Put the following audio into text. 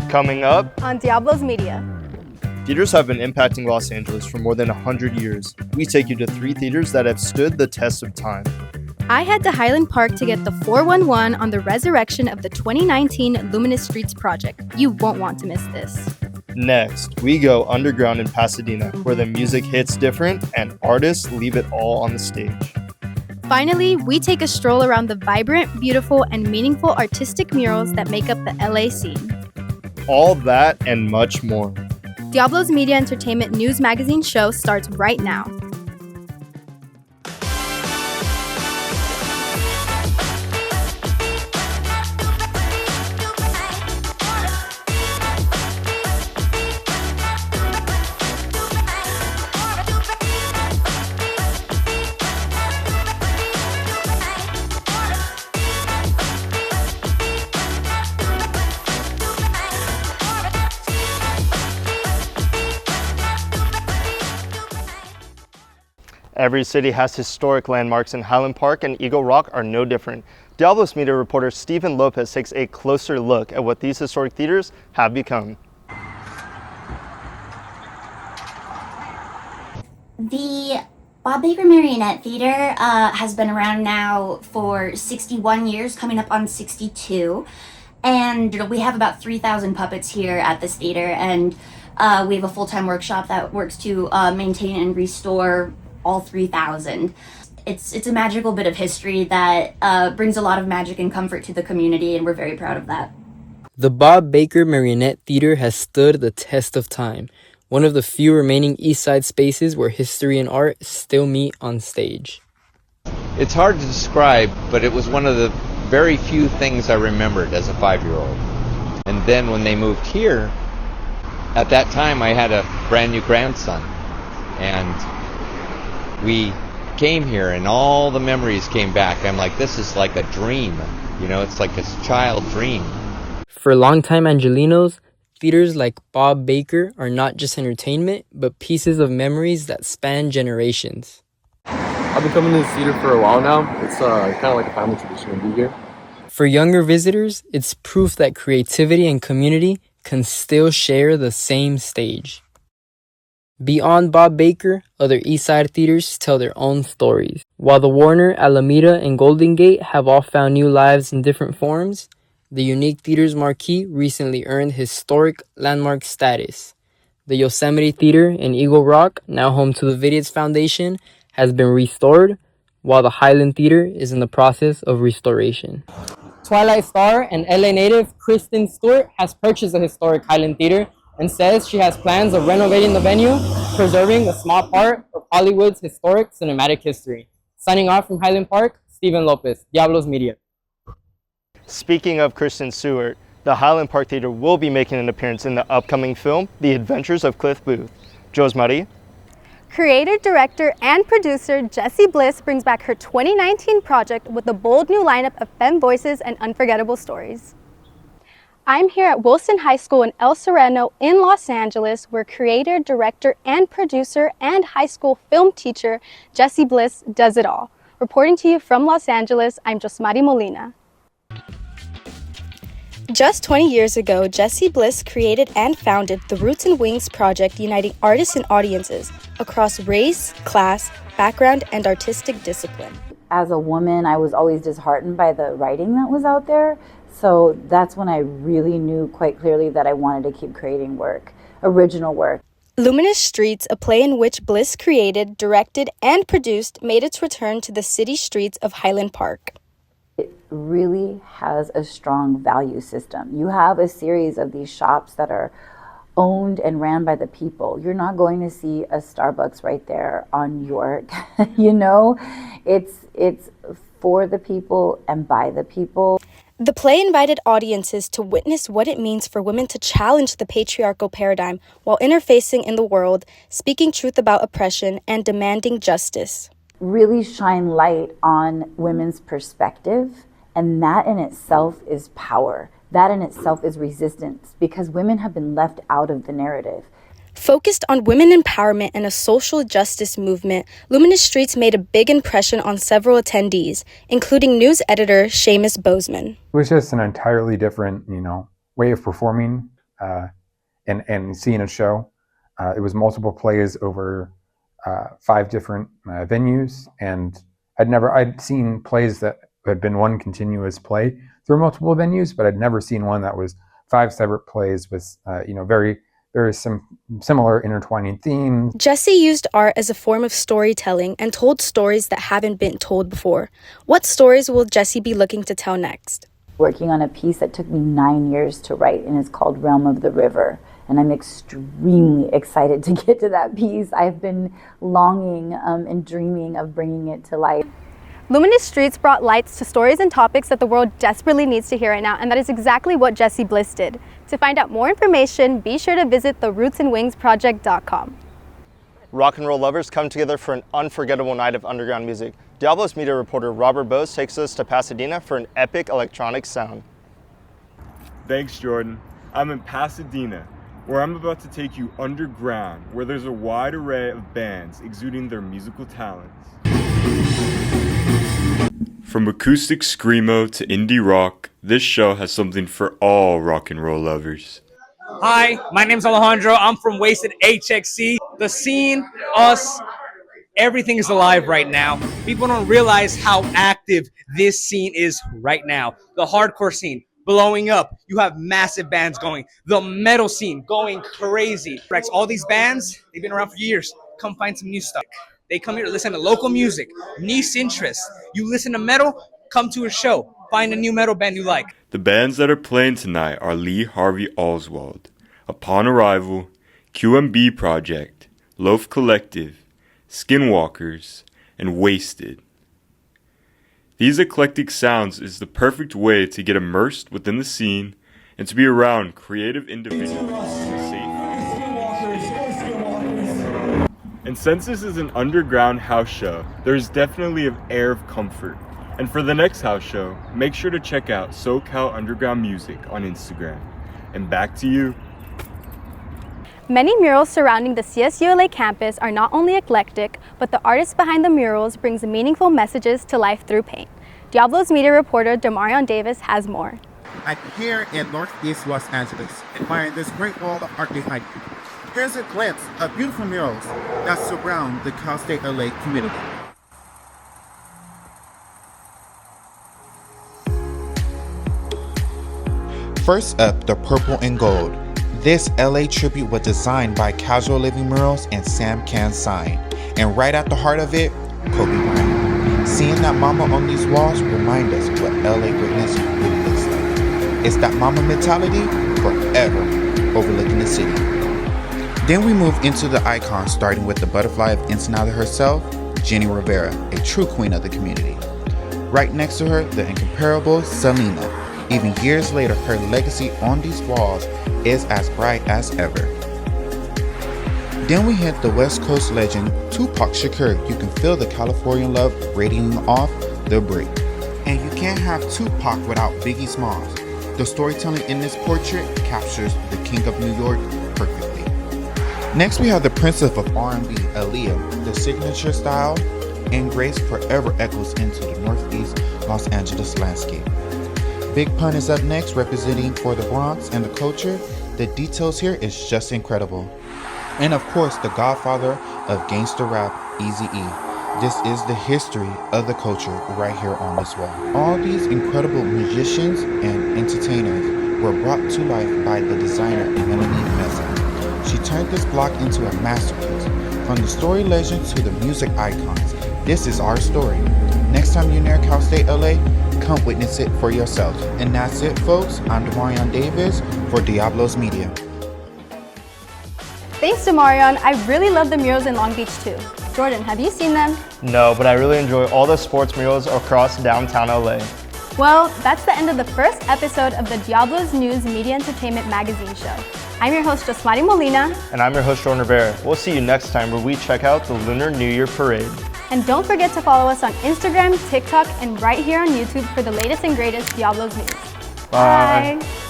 Coming up, on Diablos Media. Theaters have been impacting Los Angeles for more than 100 years. We take you to 3 theaters that have stood the test of time. I head to Highland Park to get the 411 on the resurrection of the 2019 Luminous Streets project. You won't want to miss this. Next, we go underground in Pasadena, where the music hits different and artists leave it all on the stage. Finally, we take a stroll around the vibrant, beautiful, and meaningful artistic murals that make up the LA scene. All that and much more. Diablos Media Entertainment News Magazine show starts right now. Every city has historic landmarks, and Highland Park and Eagle Rock are no different. Diablos Media reporter Stephen Lopez takes a closer look at what these historic theaters have become. The Bob Baker Marionette Theater has been around now for 61 years, coming up on 62. And we have about 3,000 puppets here at this theater. And we have a full-time workshop that works to maintain and restore all 3,000. It's a magical bit of history that brings a lot of magic and comfort to the community, and we're very proud of that. The Bob Baker Marionette Theater has stood the test of time, one of the few remaining East Side spaces where history and art still meet on stage. It's hard to describe, but it was one of the very few things I remembered as a 5-year-old. And then when they moved here, at that time I had a brand new grandson, and we came here and all the memories came back. I'm like, this is like a dream, it's like a child dream. For longtime Angelinos, theaters like Bob Baker are not just entertainment, but pieces of memories that span generations. I've been coming to this theater for a while now. It's kind of like a family tradition to be here. For younger visitors, it's proof that creativity and community can still share the same stage. Beyond Bob Baker, other East Side theaters tell their own stories. While the Warner, Alameda, and Golden Gate have all found new lives in different forms, the Unique Theater's marquee recently earned historic landmark status. The Yosemite Theater in Eagle Rock, now home to the Vidiot's Foundation, has been restored, while the Highland Theater is in the process of restoration. Twilight Star and LA native Kristen Stewart has purchased the historic Highland Theater and says she has plans of renovating the venue, preserving a small part of Hollywood's historic cinematic history. Signing off from Highland Park, Stephen Lopez, Diablos Media. Speaking of Kristen Stewart, the Highland Park Theater will be making an appearance in the upcoming film, The Adventures of Cliff Booth. Jose Marie. Creator, director, and producer Jessie Bliss brings back her 2019 project with a bold new lineup of femme voices and unforgettable stories. I'm here at Wilson High School in El Sereno in Los Angeles, where creator, director, and producer and high school film teacher Jessie Bliss does it all. Reporting to you from Los Angeles, I'm Josmari Molina. Just 20 years ago, Jessie Bliss created and founded the Roots and Wings project, uniting artists and audiences across race, class, background, and artistic discipline. As a woman, I was always disheartened by the writing that was out there. So that's when I really knew quite clearly that I wanted to keep creating work, original work. Luminous Streets, a play in which Bliss created, directed, and produced, made its return to the city streets of Highland Park. It really has a strong value system. You have a series of these shops that are owned and ran by the people. You're not going to see a Starbucks right there on York. It's for the people and by the people. The play invited audiences to witness what it means for women to challenge the patriarchal paradigm while interfacing in the world, speaking truth about oppression, and demanding justice. Really shine light on women's perspective, and that in itself is power. That in itself is resistance, because women have been left out of the narrative. Focused on women empowerment and a social justice movement, Luminous Streets made a big impression on several attendees, including news editor Seamus Bozeman. It was just an entirely different, way of performing. and seeing a show. It was multiple plays over 5 different venues, and I'd seen plays that had been one continuous play through multiple venues, but I'd never seen one that was 5 separate plays with very similar intertwining themes. Jesse used art as a form of storytelling and told stories that haven't been told before. What stories will Jesse be looking to tell next? Working on a piece that took me 9 years to write, and it's called Realm of the River. And I'm extremely excited to get to that piece. I've been longing and dreaming of bringing it to life. Luminous Streets brought lights to stories and topics that the world desperately needs to hear right now, and that is exactly what Jesse Bliss did. To find out more information, be sure to visit therootsandwingsproject.com. Rock and roll lovers come together for an unforgettable night of underground music. Diablos media reporter Robert Bose takes us to Pasadena for an epic electronic sound. Thanks, Jordan. I'm in Pasadena, where I'm about to take you underground, where there's a wide array of bands exuding their musical talents. From acoustic screamo to indie rock, this show has something for all rock and roll lovers. Hi, my name's Alejandro. I'm from Wasted HXC. The scene, us, everything is alive right now. People don't realize how active this scene is right now. The hardcore scene blowing up. You have massive bands going. The metal scene going crazy. All these bands, they've been around for years. Come find some new stuff. They come here to listen to local music, niche interests. You listen to metal, come to a show. Find a new metal band you like. The bands that are playing tonight are Lee Harvey Oswald, Upon Arrival, QMB Project, Loaf Collective, Skinwalkers, and Wasted. These eclectic sounds is the perfect way to get immersed within the scene and to be around creative individuals in a safe. And since this is an underground house show, there's definitely an air of comfort. And for the next house show, make sure to check out SoCal Underground Music on Instagram. And back to you. Many murals surrounding the CSULA campus are not only eclectic, but the artist behind the murals brings meaningful messages to life through paint. Diablos media reporter Demarion Davis has more. I'm here in Northeast Los Angeles, admiring this great wall of art behind me. Here's a glimpse of beautiful murals that surround the Cal State LA community. First up, the purple and gold. This LA tribute was designed by Casual Living Murals and Sam Can Sign. And right at the heart of it, Kobe Bryant. Seeing that mama on these walls remind us what LA greatness really looks like. It's that mama mentality forever overlooking the city. Then we move into the icons, starting with the butterfly of Ensenada herself, Jenny Rivera, a true queen of the community. Right next to her, the incomparable Selena. Even years later, her legacy on these walls is as bright as ever. Then we hit the West Coast legend, Tupac Shakur. You can feel the California love radiating off the brick. And you can't have Tupac without Biggie Smalls. The storytelling in this portrait captures the King of New York perfectly. Next we have the Princess of R&B, Aaliyah. The signature style and grace forever echoes into the Northeast Los Angeles landscape. Big Pun is up next, representing for the Bronx and the culture. The details here is just incredible. And of course, the godfather of gangster rap, Eazy-E. This is the history of the culture right here on this wall. All these incredible musicians and entertainers were brought to life by the designer Melanie Meza. She turned this block into a masterpiece. From the story legends to the music icons, this is our story. Next time you're near Cal State LA, come witness it for yourself. And that's it, folks. I'm Demarion Davis for Diablos Media. Thanks, Demarion. I really love the murals in Long Beach too. Jordan, have you seen them? No, but I really enjoy all the sports murals across downtown LA. Well, that's the end of the first episode of the Diablos News Media Entertainment Magazine Show. I'm your host, Josmari Molina. And I'm your host, Jordan Rivera. We'll see you next time where we check out the Lunar New Year Parade. And don't forget to follow us on Instagram, TikTok, and right here on YouTube for the latest and greatest Diablos news. Bye. Bye.